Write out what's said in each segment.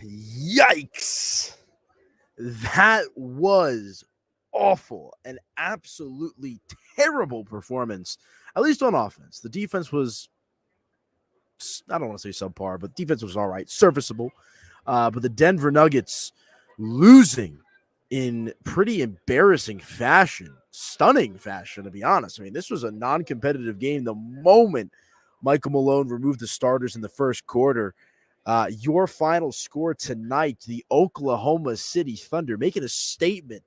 Yikes. That was awful. An absolutely terrible performance, at least on offense. The defense was, I don't want to say subpar, but defense was all right, serviceable. But the Denver Nuggets losing in pretty embarrassing fashion, stunning fashion, to be honest. I mean, this was a non-competitive game the moment Michael Malone removed the starters in the first quarter. Your final score tonight, the Oklahoma City Thunder making a statement.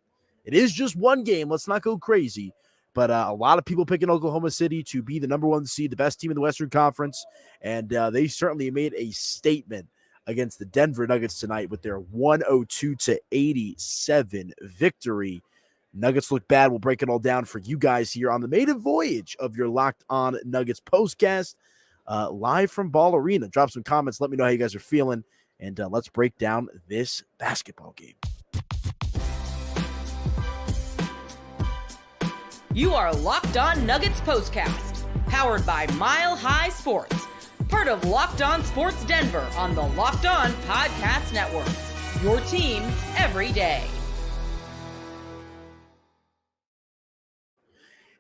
It is just one game. Let's not go crazy. But a lot of people picking Oklahoma City to be the number one seed, the best team in the Western Conference. And they certainly made a statement against the Denver Nuggets tonight with their 102-87 victory. Nuggets look bad. We'll break it all down for you guys here on the maiden voyage of your Locked On Nuggets postcast. Live from Ball Arena. Drop some comments. Let me know how you guys are feeling. And let's break down this basketball game. You are Locked On Nuggets postcast, powered by Mile High Sports. Part of Locked On Sports Denver on the Locked On Podcast Network. Your team every day.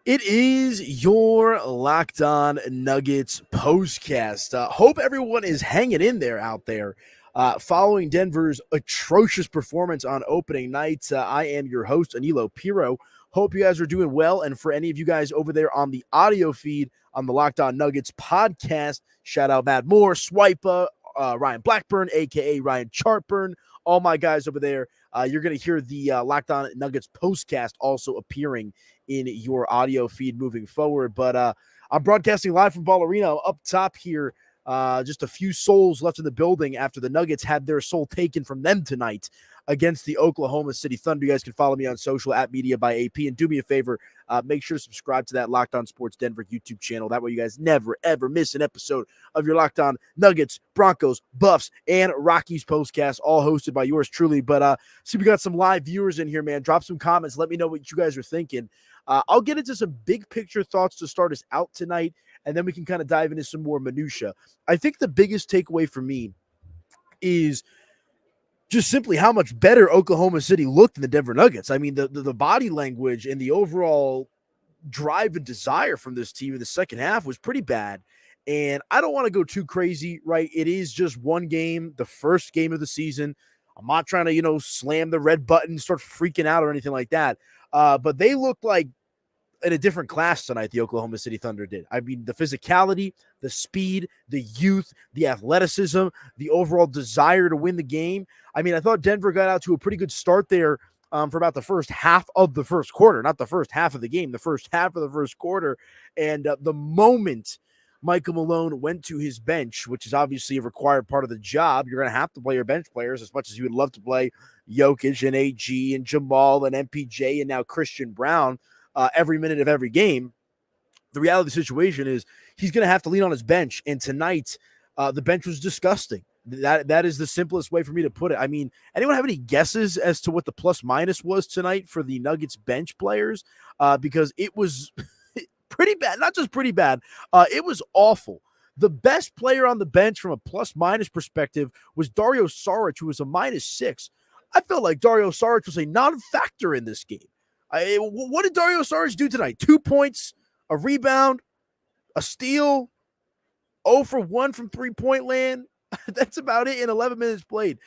It is your Locked On Nuggets postcast. Hope everyone is hanging in there out there. Following Denver's atrocious performance on opening night, I am your host, Aniello Piro. Hope you guys are doing well. And for any of you guys over there on the audio feed on the Locked On Nuggets podcast, shout out Matt Moore, Swipa, Ryan Blackburn, a.k.a. Ryan Chartburn, all my guys over there. You're going to hear the Locked On Nuggets postcast also appearing in your audio feed moving forward. But I'm broadcasting live from Ball Arena up top here. Just a few souls left in the building after the Nuggets had their soul taken from them tonight against the Oklahoma City Thunder. You guys can follow me on social at Media by AP, and do me a favor, make sure to subscribe to that Locked On Sports Denver YouTube channel. That way you guys never, ever miss an episode of your Locked On Nuggets, Broncos, Buffs, and Rockies postcast, all hosted by yours truly. But see, we got some live viewers in here, man. Drop some comments. Let me know what you guys are thinking. I'll get into some big picture thoughts to start us out tonight, and then we can kind of dive into some more minutia. I think the biggest takeaway for me is just simply how much better Oklahoma City looked than the Denver Nuggets. I mean, the body language and the overall drive and desire from this team in the second half was pretty bad. And I don't want to go too crazy, right? It is just one game, the first game of the season. I'm not trying to, slam the red button, start freaking out or anything like that. But they looked like in a different class tonight, the Oklahoma City Thunder did. I mean, the physicality, the speed, the youth, the athleticism, the overall desire to win the game. I mean, I thought Denver got out to a pretty good start there for about the first half of the first quarter, not the first half of the game, the first half of the first quarter. And the moment Michael Malone went to his bench, which is obviously a required part of the job, you're going to have to play your bench players as much as you would love to play Jokic and AG and Jamal and MPJ and now Christian Braun every minute of every game. The reality of the situation is he's going to have to lean on his bench. And tonight, the bench was disgusting. That is the simplest way for me to put it. I mean, anyone have any guesses as to what the plus minus was tonight for the Nuggets bench players? Because it was pretty bad, not just pretty bad. It was awful. The best player on the bench from a plus minus perspective was Dario Saric, who was a -6. I felt like Dario Saric was a non-factor in this game. What did Dario Saric do tonight? 2 points, a rebound, a steal, 0 for 1 from three-point land. That's about it in 11 minutes played.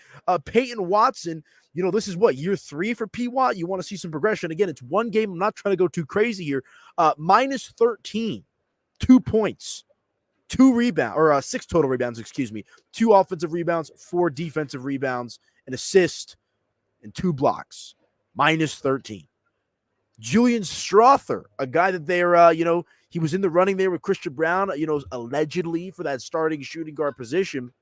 Peyton Watson, this is what, year 3 for P-Watt? You want to see some progression. Again, it's one game. I'm not trying to go too crazy here. -13, 2 points, 6 total rebounds, 2 offensive rebounds, 4 defensive rebounds, an assist, and 2 blocks. -13. Julian Strawther, a guy that they're, he was in the running there with Christian Braun, allegedly for that starting shooting guard position.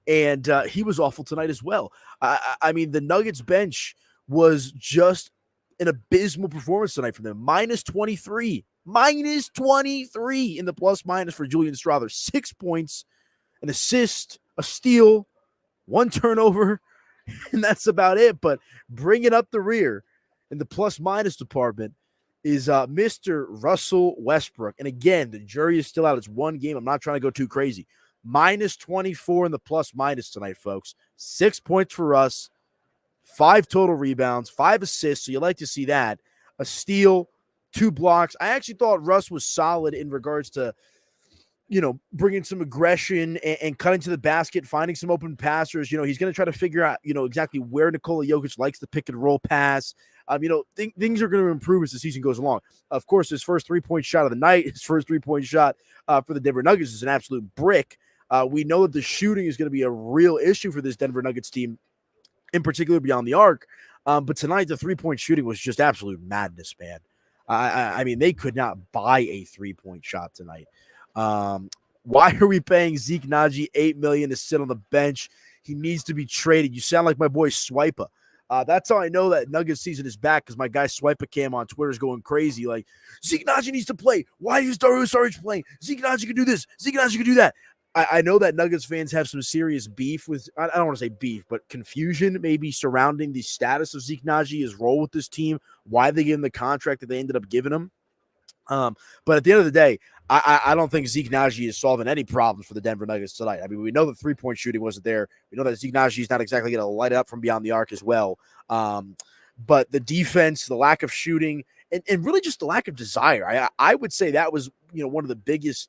And he was awful tonight as well. I mean, the Nuggets bench was just an abysmal performance tonight from them. -23 in the plus minus for Julian Strawther. 6 points, an assist, a steal, 1 turnover, and that's about it. But bringing up the rear in the plus-minus department is Mr. Russell Westbrook. And again, the jury is still out. It's one game. I'm not trying to go too crazy. minus 24 in the plus minus tonight, folks. 6 points for Russ, 5 total rebounds, 5 assists. So you like to see that. A steal, 2 blocks. I actually thought Russ was solid in regards to, bringing some aggression and cutting to the basket, finding some open passers. He's going to try to figure out, exactly where Nikola Jokic likes the pick and roll pass. Things are going to improve as the season goes along. Of course, his first 3-point shot of the night, his first 3-point shot for the Denver Nuggets is an absolute brick. We know that the shooting is going to be a real issue for this Denver Nuggets team, in particular beyond the arc. But tonight, the 3-point shooting was just absolute madness, man. I mean, they could not buy a 3-point shot tonight. Why are we paying Zeke Nagi $8 million to sit on the bench? He needs to be traded. You sound like my boy Swiper. That's how I know that Nuggets season is back, because my guy Swiper Cam on Twitter is going crazy. Like, Zeke Nagi needs to play. Why is Dario Saric playing? Zeke Nagi can do this. Zeke Nagi can do that. I know that Nuggets fans have some serious beef with, I don't want to say beef, but confusion maybe surrounding the status of Zeke Nagi, his role with this team, why they gave him the contract that they ended up giving him. But at the end of the day, I don't think Zeke Nagi is solving any problems for the Denver Nuggets tonight. I mean, we know the 3-point shooting wasn't there. We know that Zeke Nagi is not exactly going to light up from beyond the arc as well. But the defense, the lack of shooting, and really just the lack of desire. I would say that was, one of the biggest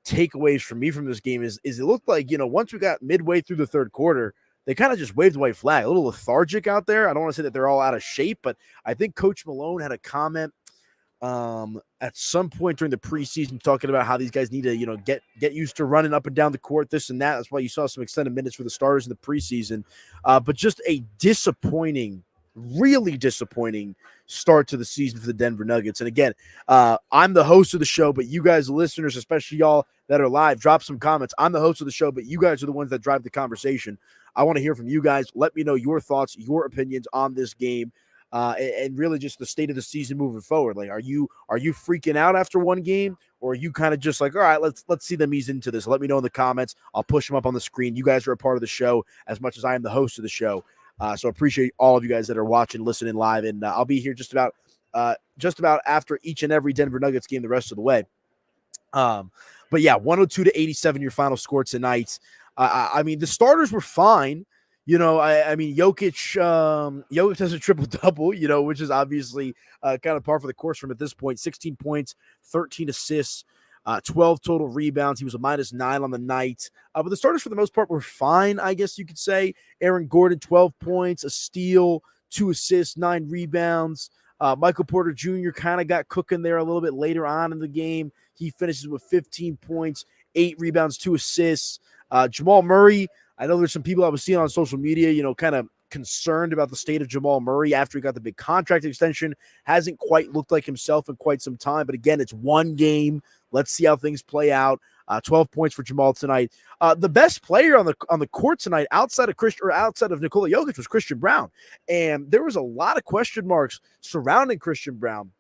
takeaways for me from this game is it looked like, once we got midway through the third quarter, they kind of just waved the white flag, a little lethargic out there. I don't want to say that they're all out of shape, but I think Coach Malone had a comment at some point during the preseason talking about how these guys need to, get used to running up and down the court, this and that. That's why you saw some extended minutes for the starters in the preseason. But just a really disappointing start to the season for the Denver Nuggets. And again, I'm the host of the show, but you guys, the listeners, especially y'all that are live, drop some comments. I'm the host of the show, but you guys are the ones that drive the conversation. I want to hear from you guys. Let me know your thoughts, your opinions on this game. And really just the state of the season moving forward. Like, are you freaking out after one game, or are you kind of just like, all right, let's see them ease into this? Let me know in the comments. I'll push them up on the screen. You guys are a part of the show as much as I am the host of the show. So appreciate all of you guys that are watching, listening live, and I'll be here just about after each and every Denver Nuggets game the rest of the way. But yeah, 102-87 your final score tonight. I mean, the starters were fine. I mean, Jokic has a triple-double, which is obviously kind of par for the course from at this point. 16 points, 13 assists, 12 total rebounds. He was a -9 on the night. But the starters, for the most part, were fine, I guess you could say. Aaron Gordon, 12 points, a steal, 2 assists, 9 rebounds. Michael Porter Jr. kind of got cooking there a little bit later on in the game. He finishes with 15 points, 8 rebounds, 2 assists. Jamal Murray, I know there's some people I was seeing on social media, kind of concerned about the state of Jamal Murray after he got the big contract extension. Hasn't quite looked like himself in quite some time. But again, it's one game. Let's see how things play out. 12 points for Jamal tonight. The best player on the court tonight, outside of Nikola Jokic, was Christian Braun, and there was a lot of question marks surrounding Christian Braun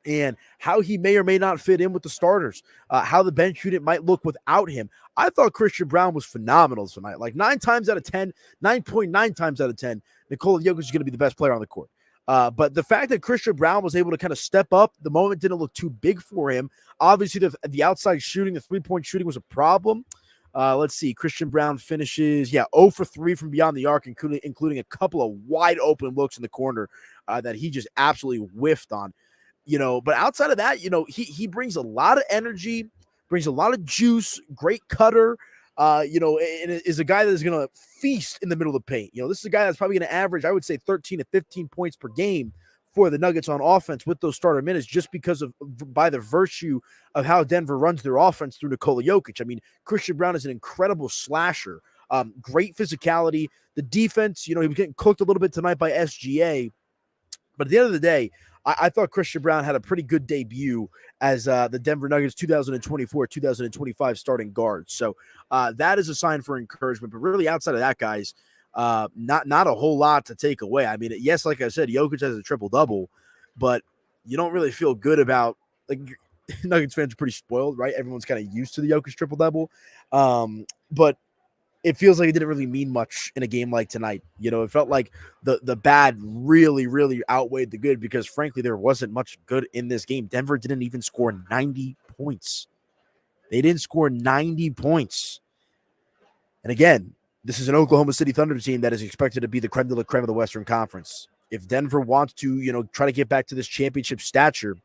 and how he may or may not fit in with the starters, how the bench unit might look without him. I thought Christian Braun was phenomenal tonight. Like 9.9 times out of 10, Nikola Jokic is going to be the best player on the court. But the fact that Christian Braun was able to kind of step up, the moment didn't look too big for him. Obviously, the outside shooting, the 3-point shooting was a problem. Let's see. Christian Braun finishes, 0 for 3 from beyond the arc, including a couple of wide open looks in the corner that he just absolutely whiffed on. But outside of that, he brings a lot of energy, brings a lot of juice, great cutter, and is a guy that is going to feast in the middle of the paint. This is a guy that's probably going to average, I would say, 13 to 15 points per game for the Nuggets on offense with those starter minutes, just because by the virtue of how Denver runs their offense through Nikola Jokic. I mean, Christian Braun is an incredible slasher, great physicality. The defense, he was getting cooked a little bit tonight by SGA, but at the end of the day, I thought Christian Braun had a pretty good debut as the Denver Nuggets 2024-2025 starting guard. So that is a sign for encouragement. But really, outside of that, guys, not a whole lot to take away. I mean, yes, like I said, Jokic has a triple-double, but you don't really feel good about, like, Nuggets fans are pretty spoiled, right? Everyone's kind of used to the Jokic triple-double. But it feels like it didn't really mean much in a game like tonight. It felt like the bad really, really outweighed the good, because frankly, there wasn't much good in this game. Denver didn't even score 90 points. They didn't score 90 points. And again, this is an Oklahoma City Thunder team that is expected to be the creme de la creme of the Western Conference. If Denver wants to, try to get back to this championship stature,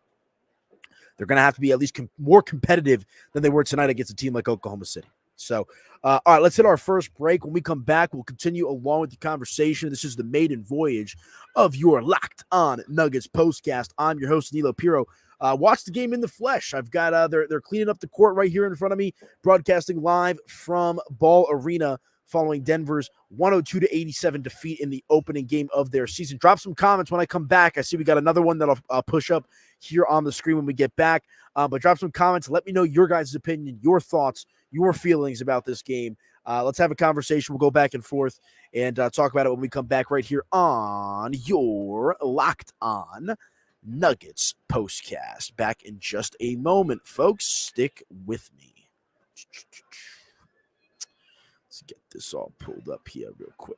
they're going to have to be at least more competitive than they were tonight against a team like Oklahoma City. So, all right, let's hit our first break. When we come back, we'll continue along with the conversation. This is the maiden voyage of your Locked On Nuggets postcast. I'm your host, Aniello Piro. Watch the game in the flesh. I've got they're cleaning up the court right here in front of me, broadcasting live from Ball Arena following Denver's 102-87 defeat in the opening game of their season. Drop some comments when I come back. I see we got another one that I'll push up here on the screen when we get back. But drop some comments. Let me know your guys' opinion, your thoughts, your feelings about this game. Let's have a conversation. We'll go back and forth and talk about it when we come back right here on your Locked On Nuggets postcast. Back in just a moment, folks. Stick with me. Let's get this all pulled up here real quick.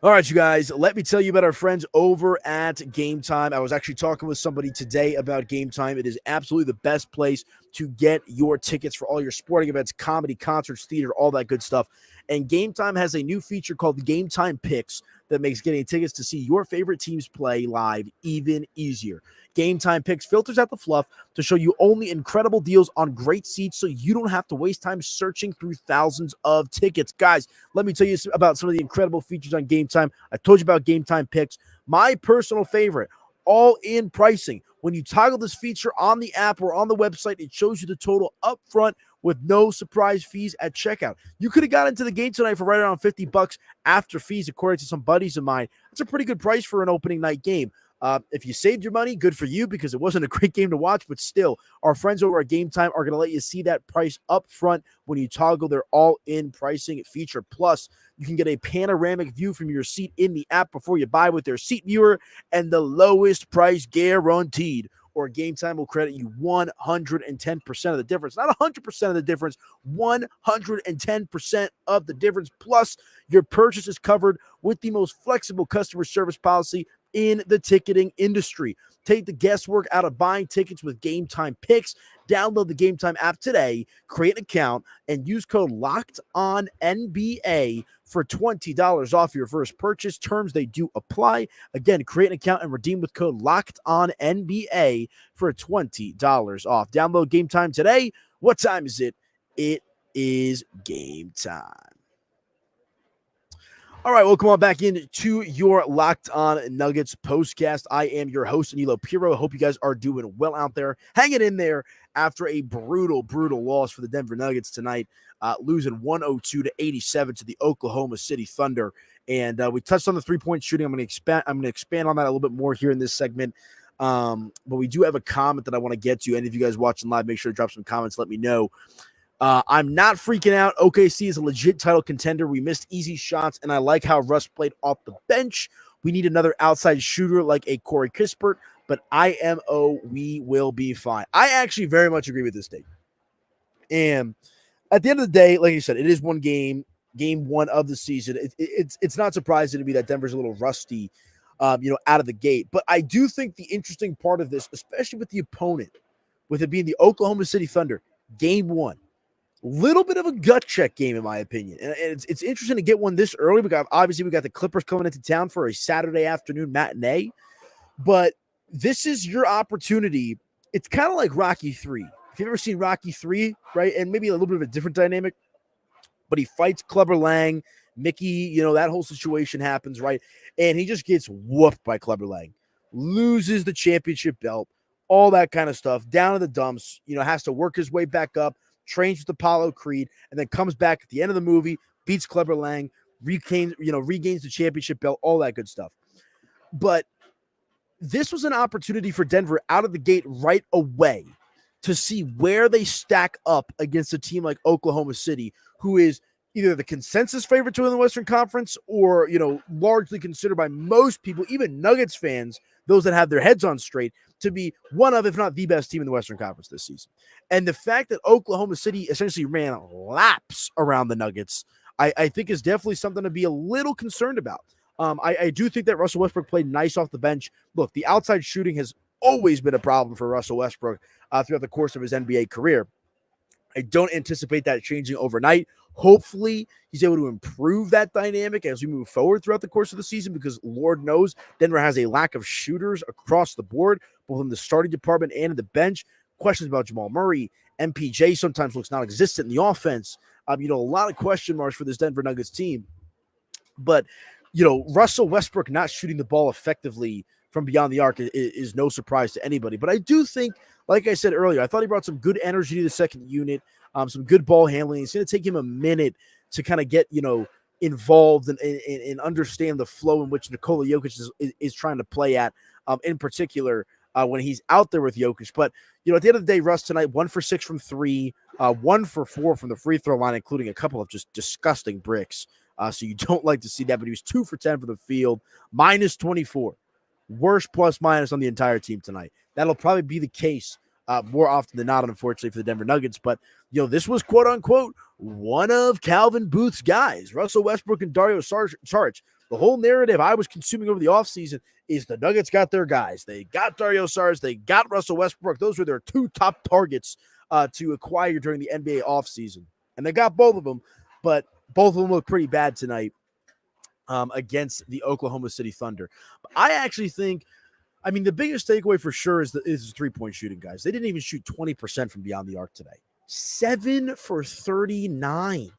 All right, you guys, let me tell you about our friends over at GameTime. I was actually talking with somebody today about GameTime. It is absolutely the best place to get your tickets for all your sporting events, comedy, concerts, theater, all that good stuff. And GameTime has a new feature called GameTime Picks that makes getting tickets to see your favorite teams play live even easier. GameTime Picks filters out the fluff to show you only incredible deals on great seats so you don't have to waste time searching through thousands of tickets. Guys, let me tell you about some of the incredible features on GameTime. I told you about GameTime Picks. My personal favorite, all-in pricing. When you toggle this feature on the app or on the website, it shows you the total up front with no surprise fees at checkout. You could have got into the game tonight for right around $50 after fees, according to some buddies of mine. That's a pretty good price for an opening night game. If you saved your money, good for you, because it wasn't a great game to watch, but still, our friends over at GameTime are going to let you see that price up front when you toggle their all-in pricing feature. Plus, you can get a panoramic view from your seat in the app before you buy with their seat viewer and the lowest price guaranteed. Or GameTime will credit you 110% of the difference. Not 100% of the difference, 110% of the difference. Plus, your purchase is covered with the most flexible customer service policy in the ticketing industry. Take the guesswork out of buying tickets with GameTime Picks. Download the GameTime app today, create an account, and use code LOCKEDONNBA for $20 off your first purchase. Terms, they do apply. Again, create an account and redeem with code LOCKEDONNBA for $20 off. Download GameTime today. What time is it? It is game time. All right, welcome on back into your Locked On Nuggets postcast. I am your host, Aniello Piro. I hope you guys are doing well out there, hanging in there after a brutal loss for the Denver Nuggets tonight, losing 102-87 to the Oklahoma City Thunder. And we touched on the three-point shooting. I'm going to expand on that a little bit more here in this segment. But we do have a comment that I want to get to. Any of you guys watching live, make sure to drop some comments. Let me know. I'm not freaking out. OKC is a legit title contender. We missed easy shots, and I like how Russ played off the bench. We need another outside shooter like a Corey Kispert, but IMO, we will be fine. I actually very much agree with this statement. And at the end of the day, like you said, it is one game one of the season. It's not surprising to me that Denver's a little rusty, out of the gate. But I do think the interesting part of this, especially with the opponent, with it being the Oklahoma City Thunder, game one, little bit of a gut check game, in my opinion. And it's interesting to get one this early. We got the Clippers coming into town for a Saturday afternoon matinee. But this is your opportunity. It's kind of like Rocky 3. If you've ever seen Rocky 3, right? And maybe a little bit of a different dynamic. But he fights Clubber Lang. Mickey, that whole situation happens, right? And he just gets whooped by Clubber Lang. Loses the championship belt. All that kind of stuff. Down in the dumps. Has to work his way back up. Trains with Apollo Creed, and then comes back at the end of the movie, beats Clubber Lang, regains the championship belt, all that good stuff. But this was an opportunity for Denver out of the gate right away to see where they stack up against a team like Oklahoma City, who is either the consensus favorite to win the Western Conference or, largely considered by most people, even Nuggets fans, those that have their heads on straight, to be one of, if not the best team in the Western Conference this season. And the fact that Oklahoma City essentially ran laps around the Nuggets, I think is definitely something to be a little concerned about. I do think that Russell Westbrook played nice off the bench. Look, the outside shooting has always been a problem for Russell Westbrook throughout the course of his NBA career. I don't anticipate that changing overnight. Hopefully, he's able to improve that dynamic as we move forward throughout the course of the season, because Lord knows Denver has a lack of shooters across the board, both in the starting department and in the bench. Questions about Jamal Murray. MPJ sometimes looks non-existent in the offense. A lot of question marks for this Denver Nuggets team. But, Russell Westbrook not shooting the ball effectively from beyond the arc is no surprise to anybody. But I do think, like I said earlier, I thought he brought some good energy to the second unit, some good ball handling. It's going to take him a minute to kind of get, involved and understand the flow in which Nikola Jokic is trying to play at, in particular, when he's out there with Jokic. But, at the end of the day, Russ tonight, 1 for 6 from 3, 1 for 4 from the free throw line, including a couple of just disgusting bricks. So you don't like to see that, but he was 2 for 10 for the field, minus 24. Worst plus minus on the entire team tonight. That'll probably be the case more often than not, unfortunately, for the Denver Nuggets. But, this was, quote unquote, one of Calvin Booth's guys, Russell Westbrook and Dario Saric. The whole narrative I was consuming over the offseason is the Nuggets got their guys. They got Dario Saric. They got Russell Westbrook. Those were their 2 top targets to acquire during the NBA offseason. And they got both of them, but both of them look pretty bad tonight against the Oklahoma City Thunder. But I actually think, the biggest takeaway for sure is the three-point shooting, guys. They didn't even shoot 20% from beyond the arc today. 7 for 39.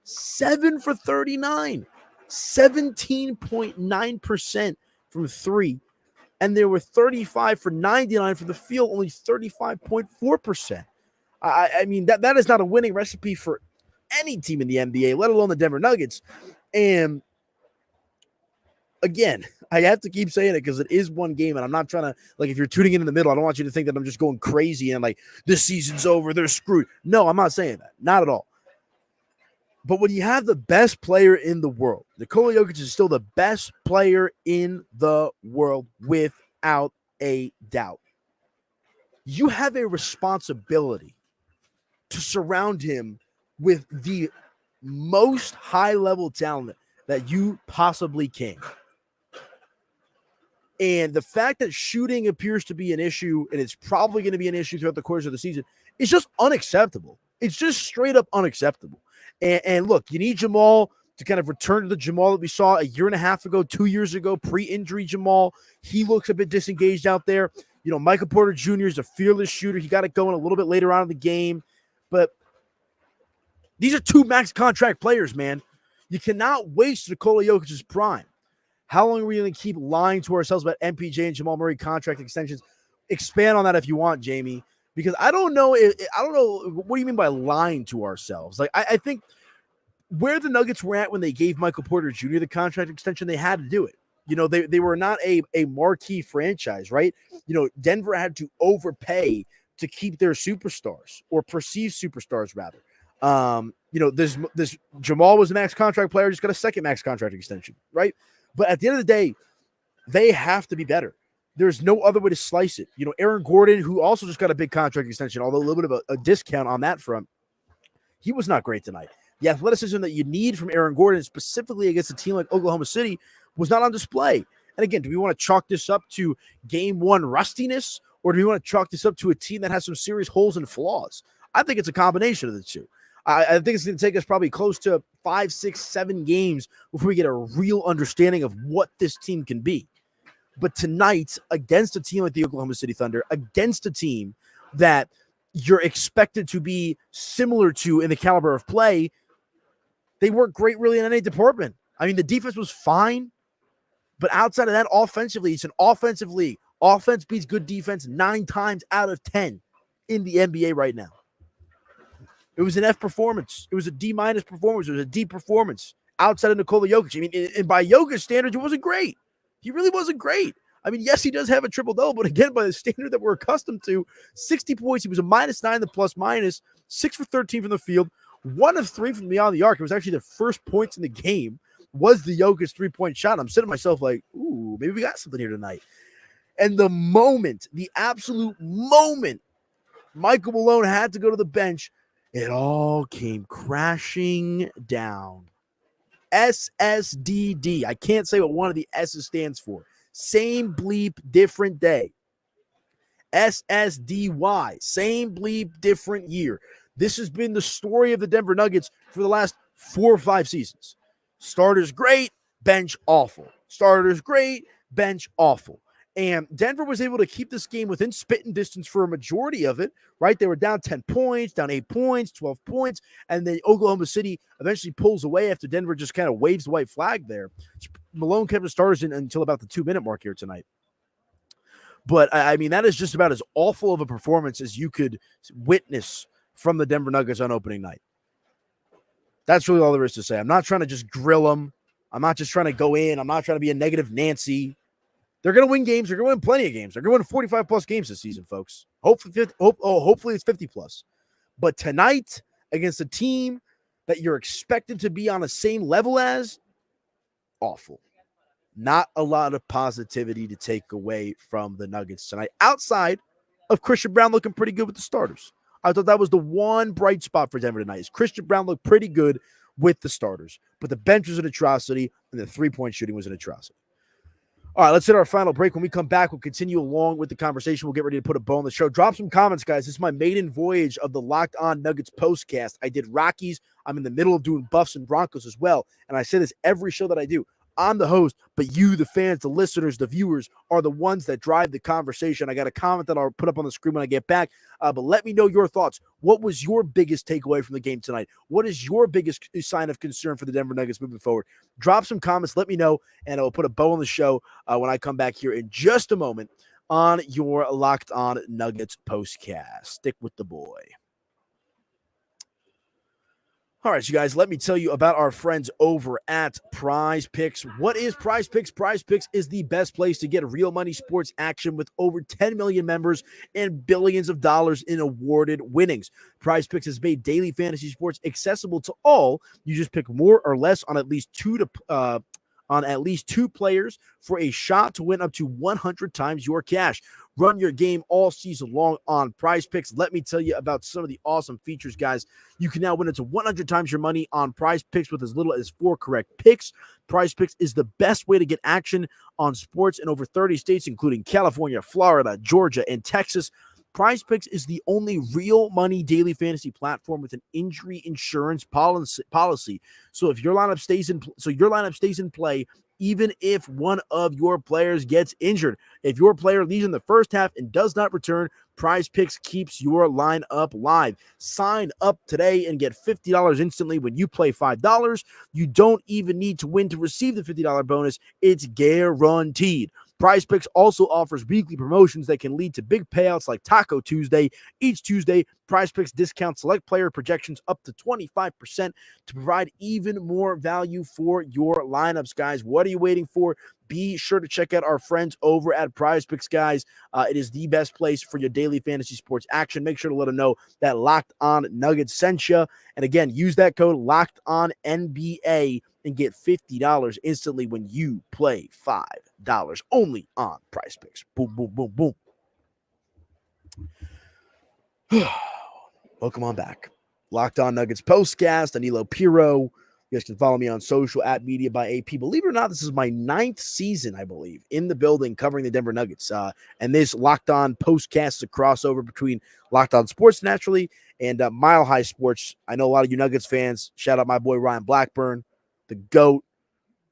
7 for 39. 17.9% from 3. And they were 35 for 99 from the field, only 35.4%. That is not a winning recipe for any team in the NBA, let alone the Denver Nuggets. And again, I have to keep saying it because it is one game, and I'm not trying to, if you're tuning in the middle, I don't want you to think that I'm just going crazy and this season's over, they're screwed. No, I'm not saying that. Not at all. But when you have the best player in the world, Nikola Jokic is still the best player in the world without a doubt. You have a responsibility to surround him with the most high-level talent that you possibly can. And the fact that shooting appears to be an issue, and it's probably going to be an issue throughout the course of the season, is just unacceptable. It's just straight up unacceptable. And look, you need Jamal to kind of return to the Jamal that we saw a year and a half ago, 2 years ago, pre-injury Jamal. He looks a bit disengaged out there. Michael Porter Jr. is a fearless shooter. He got it going a little bit later on in the game. But these are 2 max contract players, man. You cannot waste Nikola Jokic's prime. How long are we going to keep lying to ourselves about MPJ and Jamal Murray contract extensions? Expand on that if you want, Jamie, because I don't know. What do you mean by lying to ourselves? I think where the Nuggets were at when they gave Michael Porter Jr. the contract extension, they had to do it. They were not a marquee franchise, right? Denver had to overpay to keep their superstars, or perceived superstars rather. This Jamal was a max contract player, just got a second max contract extension, right? But at the end of the day, they have to be better. There's no other way to slice it. Aaron Gordon, who also just got a big contract extension, although a little bit of a discount on that front, he was not great tonight. The athleticism that you need from Aaron Gordon, specifically against a team like Oklahoma City, was not on display. And again, do we want to chalk this up to game 1 rustiness, or do we want to chalk this up to a team that has some serious holes and flaws? I think it's a combination of the two. I think it's going to take us probably close to 5, 6, 7 games before we get a real understanding of what this team can be. But tonight, against a team like the Oklahoma City Thunder, against a team that you're expected to be similar to in the caliber of play, they weren't great really in any department. The defense was fine, but outside of that, offensively, it's an offensive league. Offense beats good defense 9 times out of 10 in the NBA right now. It was an F performance. It was a D- performance. It was a D performance outside of Nikola Jokic. And by Jokic standards, it wasn't great. He really wasn't great. Yes, he does have a triple-double, but again, by the standard that we're accustomed to, 60 points. He was a -9 the plus-minus, 6 for 13 from the field, 1 of 3 from beyond the arc. It was actually the first points in the game was the Jokic three-point shot. I'm sitting to myself like, ooh, maybe we got something here tonight. And the absolute moment Michael Malone had to go to the bench, it all came crashing down. SSDD. I can't say what one of the S's stands for. Same bleep, different day. SSDY. Same bleep, different year. This has been the story of the Denver Nuggets for the last 4 or 5 seasons. Starters great, bench awful. Starters great, bench awful. And Denver was able to keep this game within spitting distance for a majority of it, right? They were down 10 points, down 8 points, 12 points, and then Oklahoma City eventually pulls away after Denver just kind of waves the white flag there. Malone kept the starters in until about the 2-minute mark here tonight. But, I mean, that is just about as awful of a performance as you could witness from the Denver Nuggets on opening night. That's really all there is to say. I'm not trying to just grill them. I'm not just trying to go in. I'm not trying to be a negative Nancy. They're going to win games. They're going to win plenty of games. They're going to win 45-plus games this season, folks. Hopefully it's 50-plus. But tonight, against a team that you're expected to be on the same level as, awful. Not a lot of positivity to take away from the Nuggets tonight, outside of Christian Braun looking pretty good with the starters. I thought that was the one bright spot for Denver tonight. Is Christian Braun looked pretty good with the starters, but the bench was an atrocity, and the three-point shooting was an atrocity. All right, let's hit our final break. When we come back, we'll continue along with the conversation. We'll get ready to put a bow on the show. Drop some comments, guys. This is my maiden voyage of the Locked On Nuggets postcast. I did Rockies. I'm in the middle of doing Buffs and Broncos as well, and I say this every show that I do. I'm the host, but you, the fans, the listeners, the viewers, are the ones that drive the conversation. I got a comment that I'll put up on the screen when I get back, but let me know your thoughts. What was your biggest takeaway from the game tonight? What is your biggest sign of concern for the Denver Nuggets moving forward? Drop some comments, let me know, and I'll put a bow on the show when I come back here in just a moment on your Locked On Nuggets postcast. Stick with the boy. All right, you guys, let me tell you about our friends over at Prize Picks. What is Prize Picks? Prize Picks is the best place to get real money sports action with over 10 million members and billions of dollars in awarded winnings. Prize Picks has made daily fantasy sports accessible to all. You just pick more or less on at least two players for a shot to win up to 100 times your cash. Run your game all season long on Prize Picks. Let me tell you about some of the awesome features, guys. You can now win up to 100 times your money on Prize Picks with as little as 4 correct picks. Prize Picks is the best way to get action on sports in over 30 states, including California, Florida, Georgia, and Texas. Prize Picks is the only real money daily fantasy platform with an injury insurance policy. So if your lineup stays in play, even if one of your players gets injured. If your player leaves in the first half and does not return, Prize Picks keeps your lineup live. Sign up today and get $50 instantly when you play $5. You don't even need to win to receive the $50 bonus. It's guaranteed. Prize Picks also offers weekly promotions that can lead to big payouts like Taco Tuesday. Each Tuesday, Prize Picks discounts select player projections up to 25% to provide even more value for your lineups, guys. What are you waiting for? Be sure to check out our friends over at Prize Picks, guys. It is the best place for your daily fantasy sports action. Make sure to let them know that Locked On Nuggets sent you. And again, use that code Locked On NBA and get $50 instantly when you play $5 only on Prize Picks. Boom, boom, boom, boom. Welcome on back. Locked On Nuggets postcast, Aniello Piro. You guys can follow me on social at Media by AP. Believe it or not, this is my 9th season, I believe, in the building covering the Denver Nuggets. And this Locked On postcast is a crossover between Locked On Sports, naturally, and Mile High Sports. I know a lot of you Nuggets fans. Shout out my boy Ryan Blackburn, the GOAT,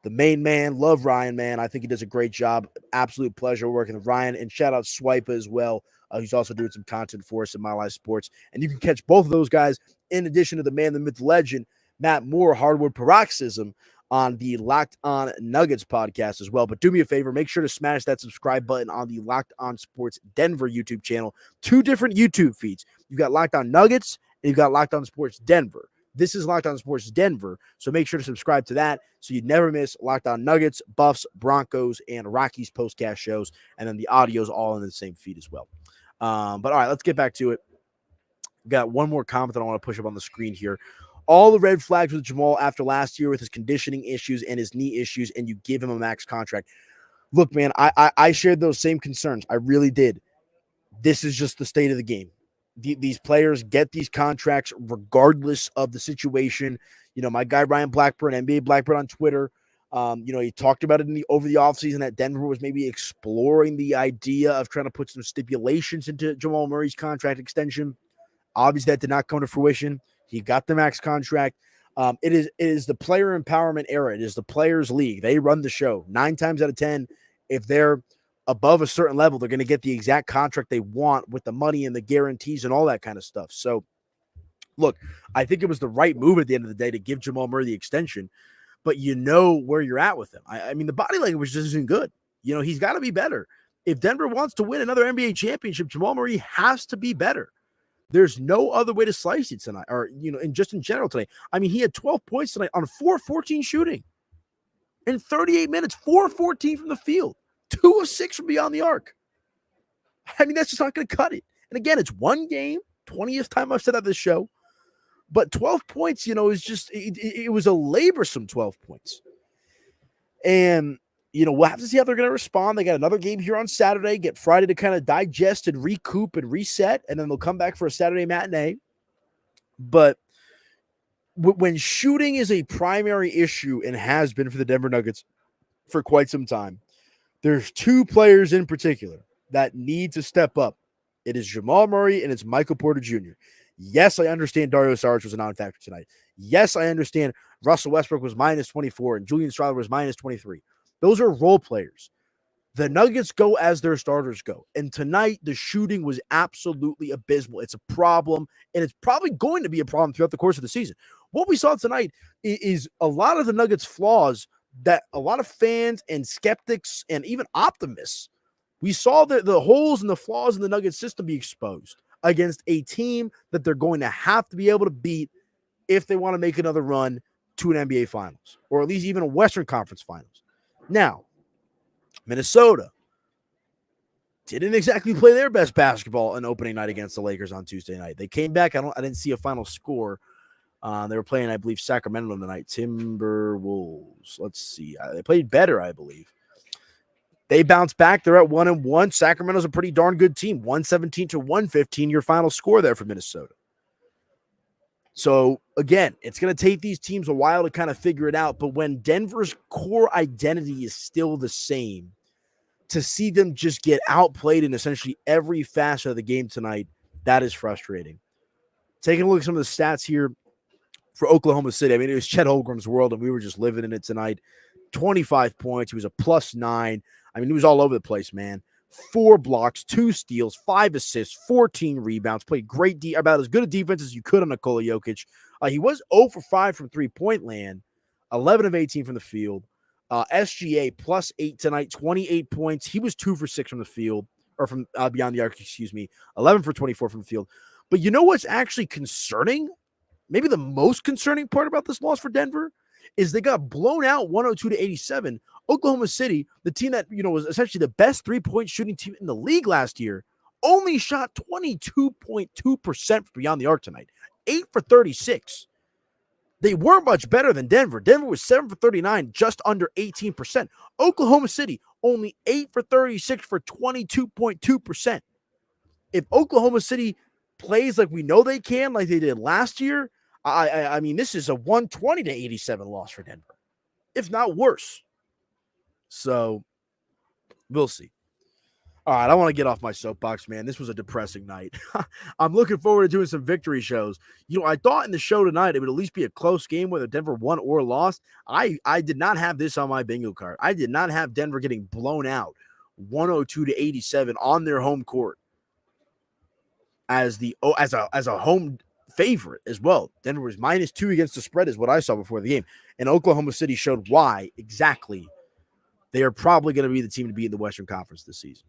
the main man. Love Ryan, man. I think he does a great job. Absolute pleasure working with Ryan. And shout out Swipa as well. He's also doing some content for us in Mile High Sports. And you can catch both of those guys in addition to the man, the myth, the legend, Matt Moore, Hardwood Paroxysm, on the Locked On Nuggets podcast as well. But do me a favor, make sure to smash that subscribe button on the Locked On Sports Denver YouTube channel. 2 different YouTube feeds. You've got Locked On Nuggets and you've got Locked On Sports Denver. This is Locked On Sports Denver, so make sure to subscribe to that so you never miss Locked On Nuggets, Buffs, Broncos, and Rockies postcast shows, and then the audio is all in the same feed as well. But all right, let's get back to it. Got one more comment that I want to push up on the screen here. All the red flags with Jamal after last year with his conditioning issues and his knee issues, and you give him a max contract. Look, man, I shared those same concerns. I really did. This is just the state of the game. These players get these contracts regardless of the situation. You know, my guy Ryan Blackburn, NBA Blackburn on Twitter, he talked about it over the offseason that Denver was maybe exploring the idea of trying to put some stipulations into Jamal Murray's contract extension. Obviously, that did not come to fruition. He got the max contract. It is the player empowerment era. It is the players' league. They run the show. 9 times out of 10, if they're above a certain level, they're going to get the exact contract they want with the money and the guarantees and all that kind of stuff. So, look, I think it was the right move at the end of the day to give Jamal Murray the extension, but you know where you're at with him. I mean, the body language just isn't good. He's got to be better. If Denver wants to win another NBA championship, Jamal Murray has to be better. There's no other way to slice it tonight, or, and just in general tonight. I mean, he had 12 points tonight on 4-14 shooting. In 38 minutes, 4-14 from the field, 2 of 6 from beyond the arc. I mean, that's just not going to cut it. And again, it's one game, 20th time I've said that this show, but 12 points, is just, it was a laborsome 12 points. And, we'll have to see how they're going to respond. They got another game here on Saturday, get Friday to kind of digest and recoup and reset, and then they'll come back for a Saturday matinee. But when shooting is a primary issue and has been for the Denver Nuggets for quite some time, there's 2 players in particular that need to step up. It is Jamal Murray and it's Michael Porter Jr. Yes, I understand Dario Saric was a non-factor tonight. Yes, I understand Russell Westbrook was minus 24 and Julian Strawther was minus 23. Those are role players. The Nuggets go as their starters go. And tonight, the shooting was absolutely abysmal. It's a problem, and it's probably going to be a problem throughout the course of the season. What we saw tonight is a lot of the Nuggets' flaws that a lot of fans and skeptics and even optimists, we saw the holes and the flaws in the Nuggets system be exposed against a team that they're going to have to be able to beat if they want to make another run to an NBA Finals, or at least even a Western Conference Finals. Now, Minnesota didn't exactly play their best basketball on opening night against the Lakers on Tuesday night. They came back. I didn't see a final score. They were playing, I believe, Sacramento tonight. Timberwolves. Let's see. They played better, I believe. They bounced back. They're at 1-1. Sacramento's a pretty darn good team. 117-115, your final score there for Minnesota. So, again, it's going to take these teams a while to kind of figure it out. But when Denver's core identity is still the same, to see them just get outplayed in essentially every facet of the game tonight, that is frustrating. Taking a look at some of the stats here for Oklahoma City. I mean, it was Chet Holmgren's world, and we were just living in it tonight. 25 points. He was a +9. I mean, he was all over the place, man. 4 blocks, 2 steals, 5 assists, 14 rebounds. Played great, about as good a defense as you could on Nikola Jokic. He was 0 for 5 from three-point land, 11 of 18 from the field. SGA +8 tonight, 28 points. He was 2 for 6 from the field, or from beyond the arc, 11 for 24 from the field. But you know what's actually concerning? Maybe the most concerning part about this loss for Denver is they got blown out 102-87. Oklahoma City, the team that was essentially the best 3-point shooting team in the league last year, only shot 22.2% beyond the arc tonight. 8 for 36. They were much better than Denver. Denver was 7 for 39, just under 18%. Oklahoma City, only 8 for 36 for 22.2%. If Oklahoma City plays like we know they can, like they did last year, I mean, this is a 120-87 loss for Denver, if not worse. So, we'll see. All right, I want to get off my soapbox, man. This was a depressing night. I'm looking forward to doing some victory shows. I thought in the show tonight it would at least be a close game whether Denver won or lost. I did not have this on my bingo card. I did not have Denver getting blown out 102-87 on their home court as a home favorite as well. Denver was -2 against the spread is what I saw before the game. And Oklahoma City showed why exactly they are probably going to be the team to beat in the Western Conference this season.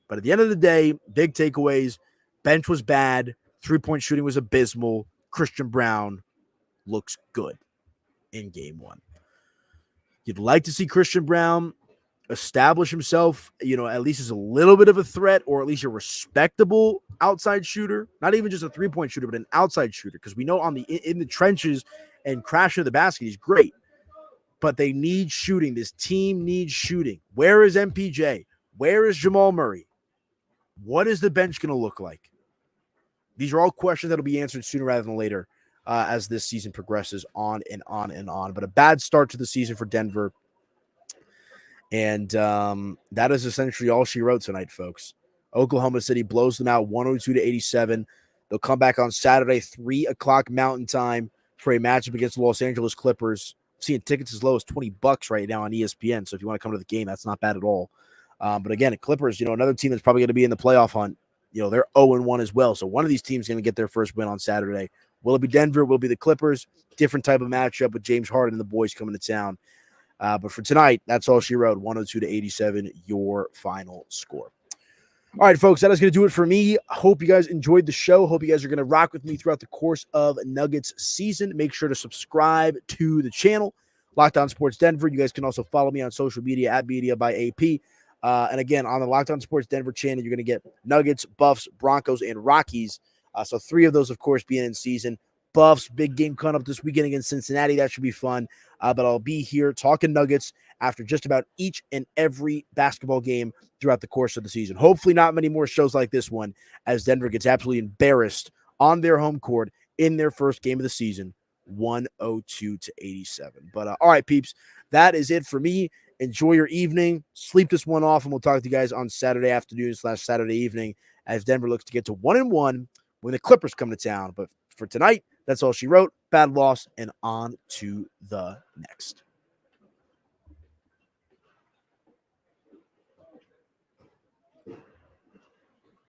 But at the end of the day, big takeaways. Bench was bad. 3-point shooting was abysmal. Christian Braun looks good in game 1. You'd like to see Christian Braun establish himself, at least as a little bit of a threat, or at least a respectable outside shooter. Not even just a 3-point shooter, but an outside shooter. Because we know in the trenches and crashing to the basket, he's great. But they need shooting. This team needs shooting. Where is MPJ? Where is Jamal Murray? What is the bench going to look like? These are all questions that will be answered sooner rather than later as this season progresses on and on and on. But a bad start to the season for Denver. And that is essentially all she wrote tonight, folks. Oklahoma City blows them out 102-87. They'll come back on Saturday, 3 o'clock Mountain Time for a matchup against the Los Angeles Clippers. I'm seeing tickets as low as $20 right now on ESPN. So if you want to come to the game, that's not bad at all. But again, the Clippers, another team that's probably going to be in the playoff hunt. They're 0-1 as well. So one of these teams is going to get their first win on Saturday. Will it be Denver? Will it be the Clippers? Different type of matchup with James Harden and the boys coming to town. But for tonight, that's all she wrote. 102-87, your final score. All right, folks, that is going to do it for me. Hope you guys enjoyed the show. Hope you guys are going to rock with me throughout the course of Nuggets season. Make sure to subscribe to the channel, Locked On Sports Denver. You guys can also follow me on social media at Media by AP. And again, on the Locked On Sports Denver channel, you're going to get Nuggets, Buffs, Broncos, and Rockies. So 3 of those, of course, being in season. Buffs, big game coming up this weekend against Cincinnati. That should be fun. But I'll be here talking Nuggets after just about each and every basketball game throughout the course of the season. Hopefully not many more shows like this one as Denver gets absolutely embarrassed on their home court in their first game of the season, 102-87. But all right, peeps, that is it for me. Enjoy your evening. Sleep this one off, and we'll talk to you guys on Saturday afternoon / Saturday evening as Denver looks to get to 1-1 when the Clippers come to town. But for tonight, that's all she wrote. Bad loss, and on to the next.